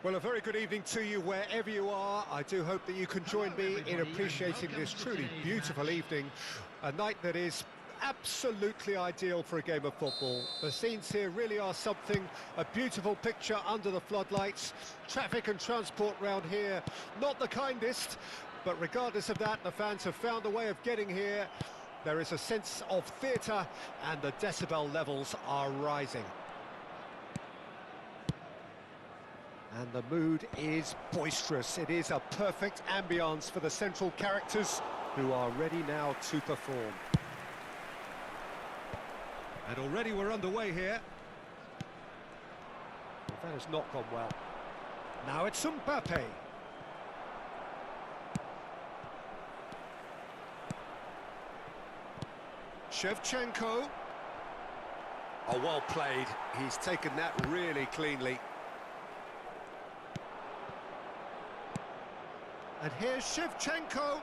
Well, a very good evening to you wherever you are. I do hope that you can join me in appreciating this truly beautiful evening, a night that is absolutely ideal for a game of football. The scenes here really are something, a beautiful picture under the floodlights. Traffic and transport round here, not the kindest, but regardless of that, the fans have found a way of getting here. There is a sense of theatre and the decibel levels are rising. And the mood is boisterous. It is a perfect ambience for the central characters who are ready now to perform. And already we're underway here. Well, that has not gone well. Now it's Mbappe. Shevchenko. Oh, well played. He's taken that really cleanly. And here's Shevchenko.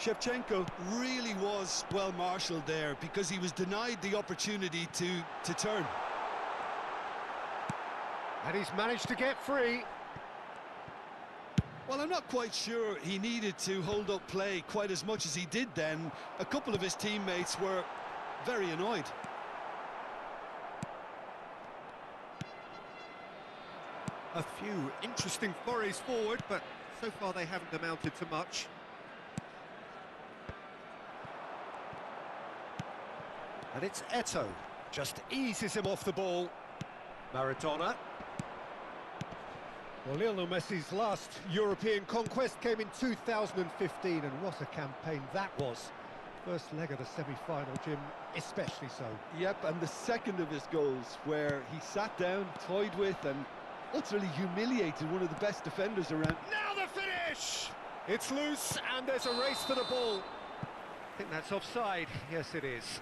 Shevchenko really was well marshalled there because he was denied the opportunity to turn. And he's managed to get free. Well, I'm not quite sure he needed to hold up play quite as much as he did then. A couple of his teammates were very annoyed. A few interesting forays forward, but so far they haven't amounted to much. And it's Eto'o, just eases him off the ball. Maradona. Well, Lionel Messi's last European conquest came in 2015, and what a campaign that was. First leg of the semi-final, Jim, especially so. Yep, and the second of his goals, where he sat down, toyed with, and utterly humiliated one of the best defenders around. Now the finish! It's loose, and there's a race for the ball. I think that's offside. Yes, it is.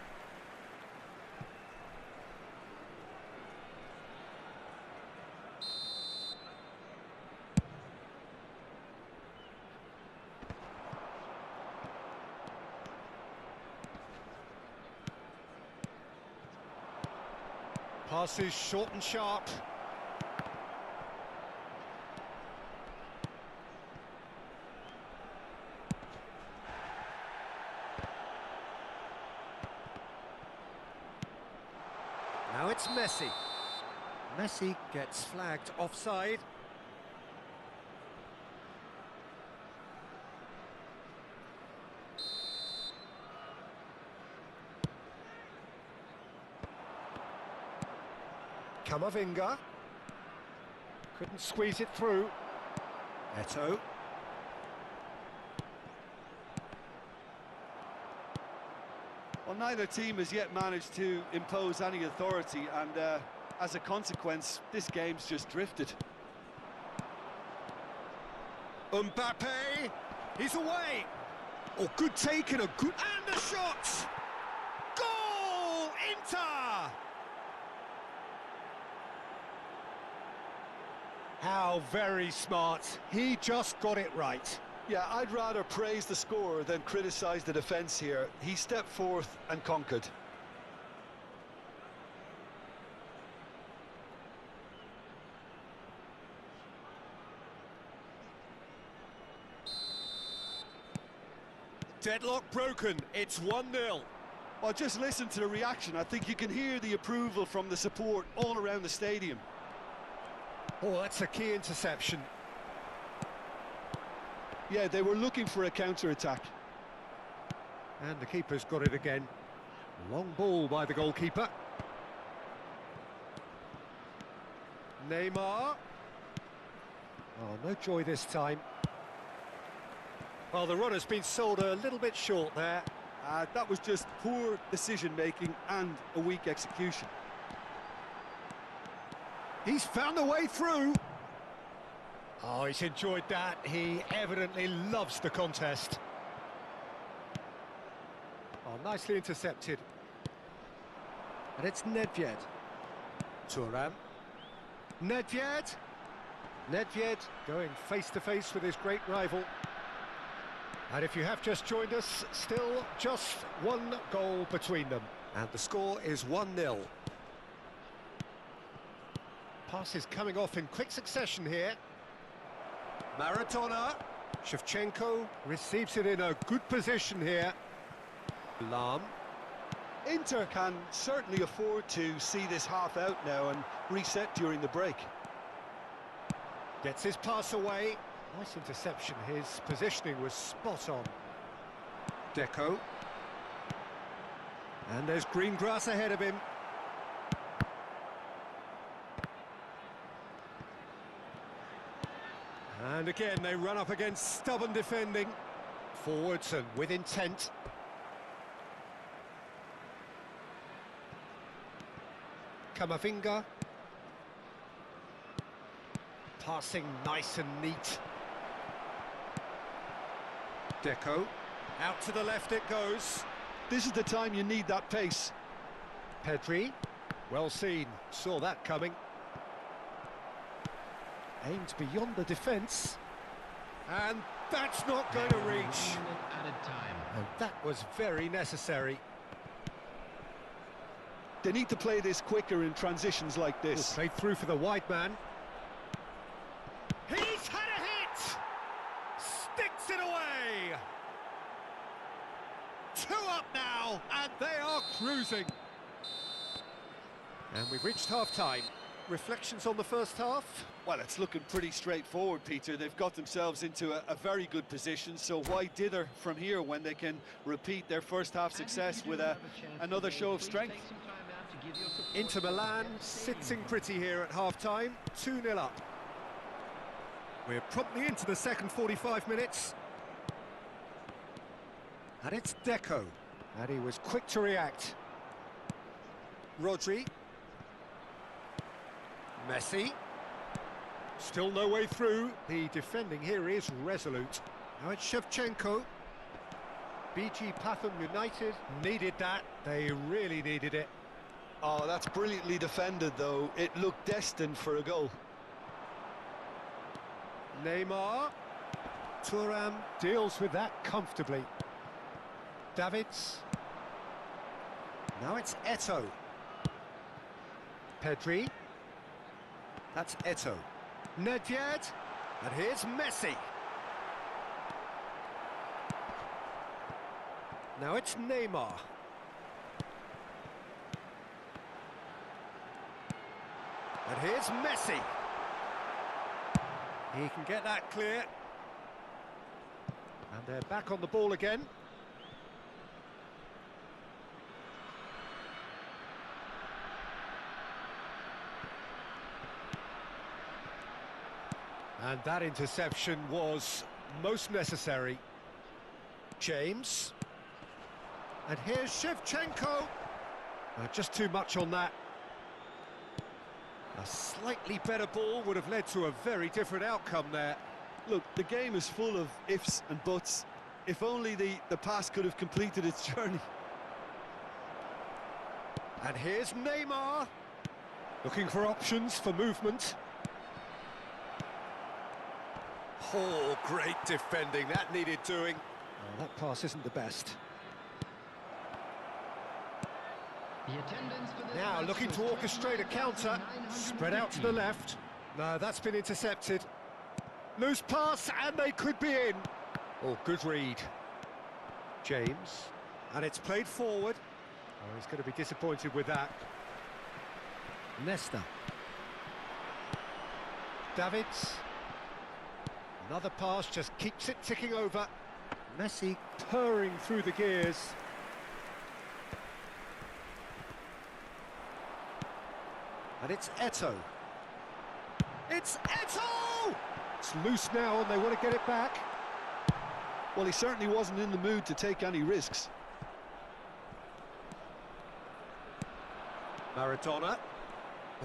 Passes short and sharp. Now it's Messi. Messi gets flagged offside. Camavinga. Couldn't squeeze it through. Eto'o. Well, neither team has yet managed to impose any authority, and as a consequence, this game's just drifted. Mbappe, he's away. Oh, good take and a good... And a shot! Goal! Inter! How very smart. He just got it right. Yeah, I'd rather praise the scorer than criticise the defence here. He stepped forth and conquered. Deadlock broken. It's 1-0. Well, just listen to the reaction. I think you can hear the approval from the support all around the stadium. Oh, that's a key interception. Yeah, they were looking for a counter-attack. And the keeper's got it again. Long ball by the goalkeeper. Neymar. Oh, no joy this time. Well, the runner's been sold a little bit short there. That was just poor decision-making and a weak execution. He's found a way through. Oh, he's enjoyed that. He evidently loves the contest. Oh, nicely intercepted. And it's Nedved. Thuram. Nedved. Nedved going face-to-face with his great rival. And if you have just joined us, still just one goal between them. And the score is 1-0. Passes coming off in quick succession here. Maradona. Shevchenko receives it in a good position here. Lam. Inter can certainly afford to see this half out now and reset during the break. Gets his pass away. Nice interception. His positioning was spot on. Deco. And there's green grass ahead of him. And again, they run up against stubborn defending. Forwards and with intent. Camavinga. Passing nice and neat. Deco. Out to the left it goes. This is the time you need that pace. Pedri. Well seen. Saw that coming. Aimed beyond the defence. And that's not going to reach. And that was very necessary. They need to play this quicker in transitions like this. Played through for the wide man. He's had a hit! Sticks it away! 2 up now, and they are cruising. And we've reached half-time. Reflections on the first half? Well, it's looking pretty straightforward, Peter. They've got themselves into a very good position, so why dither from here when they can repeat their first half success with another show of strength? Inter Milan sitting pretty here at half-time, 2-0 up. We're promptly into the second 45 minutes. And it's Deco. And he was quick to react. Rodri. Messi. Still no way through. The defending here is resolute. Now it's Shevchenko. BG Pathum United needed that. They really needed it. Oh, that's brilliantly defended, though. It looked destined for a goal. Neymar. Thuram deals with that comfortably. Davids. Now it's Eto'o. Pedri. That's Eto'o. Nedved. And here's Messi. Now it's Neymar. And here's Messi. He can get that clear. And they're back on the ball again. And that interception was most necessary. James. And here's Shevchenko. Just too much on that. A slightly better ball would have led to a very different outcome there. Look, the game is full of ifs and buts. If only the pass could have completed its journey. And here's Neymar. Looking for options for movement. Oh, great defending. That needed doing. Oh, that pass isn't the best. Now looking to orchestrate a counter. Spread out to the left. No, that's been intercepted. Loose pass, and they could be in. Oh, good read. James. And it's played forward. Oh, he's going to be disappointed with that. Nesta. Davids. Another pass just keeps it ticking over. Messi purring through the gears. And it's Eto'o. It's Eto'o! It's loose now and they want to get it back. Well, he certainly wasn't in the mood to take any risks. Maradona.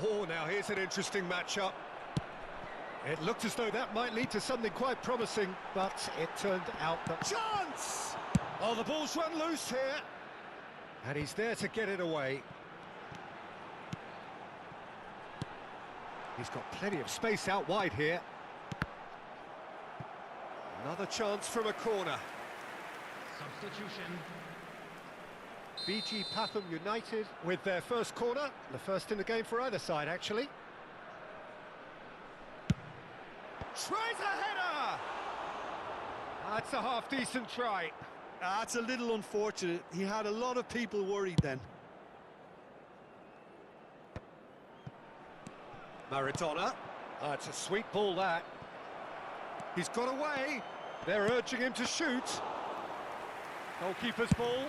Oh, now here's an interesting matchup. It looked as though that might lead to something quite promising, but it turned out that... Chance! Oh, the ball's run loose here. And he's there to get it away. He's got plenty of space out wide here. Another chance from a corner. Substitution. BG Pathum United with their first corner. The first in the game for either side, actually. Tries a header! That's a half-decent try. That's a little unfortunate. He had a lot of people worried then. Maradona. That's a sweet ball, that. He's got away. They're urging him to shoot. Goalkeeper's ball.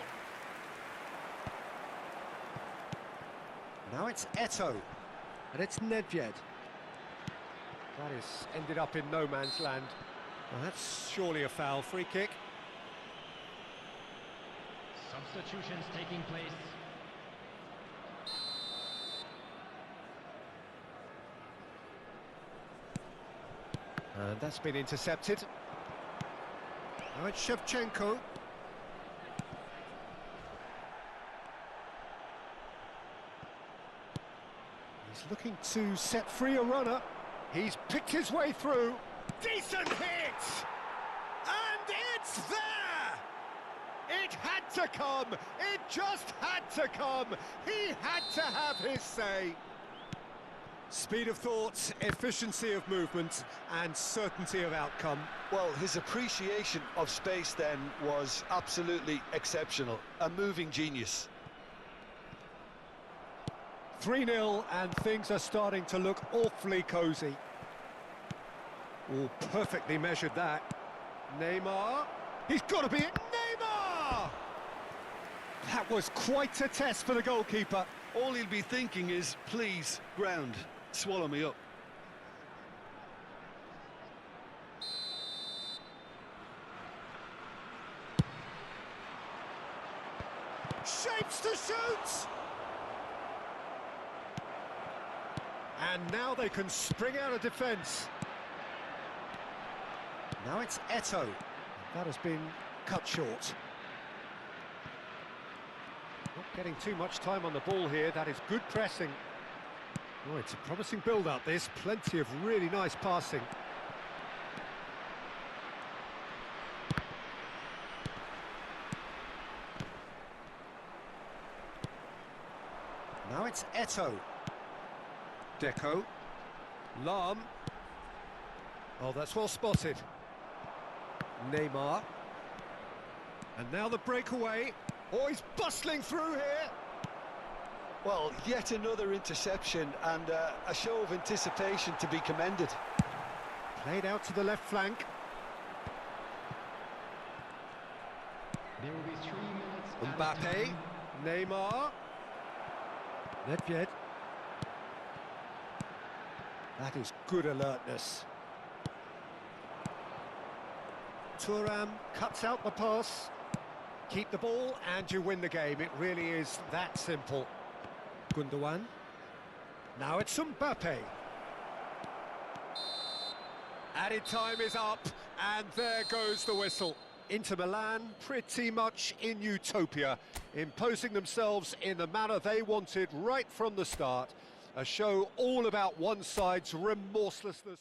Now it's Eto'o. And it's Nedved. That is ended up in no man's land. Well, that's surely a foul. Free kick. Substitutions taking place. And that's been intercepted. Now it's Shevchenko. He's looking to set free a runner. He's picked his way through. Decent hit! And it's there! It had to come! It just had to come! He had to have his say! Speed of thought, efficiency of movement, and certainty of outcome. Well, his appreciation of space then was absolutely exceptional. A moving genius. 3-0, and things are starting to look awfully cosy. Oh, perfectly measured that. Neymar. He's got to be it. Neymar! That was quite a test for the goalkeeper. All he'll be thinking is, please, ground, swallow me up. Shapes to shoot! And now they can spring out of defence. Now it's Eto'o. That has been cut short. Not getting too much time on the ball here. That is good pressing. Oh, it's a promising build-up, this. Plenty of really nice passing. Now it's Eto'o. Deco. Lam. Oh, that's well spotted. Neymar. And now the breakaway. Oh, he's bustling through here. Well, yet another interception and a show of anticipation to be commended. Played out to the left flank. There will be 3 minutes. Mbappe. Neymar. Nedved. That is good alertness. Thuram cuts out the pass. Keep the ball and you win the game. It really is that simple. Gundogan. Now it's Mbappe. Added time is up, and there goes the whistle. Inter Milan pretty much in utopia, imposing themselves in the manner they wanted right from the start. A show all about one side's remorselessness.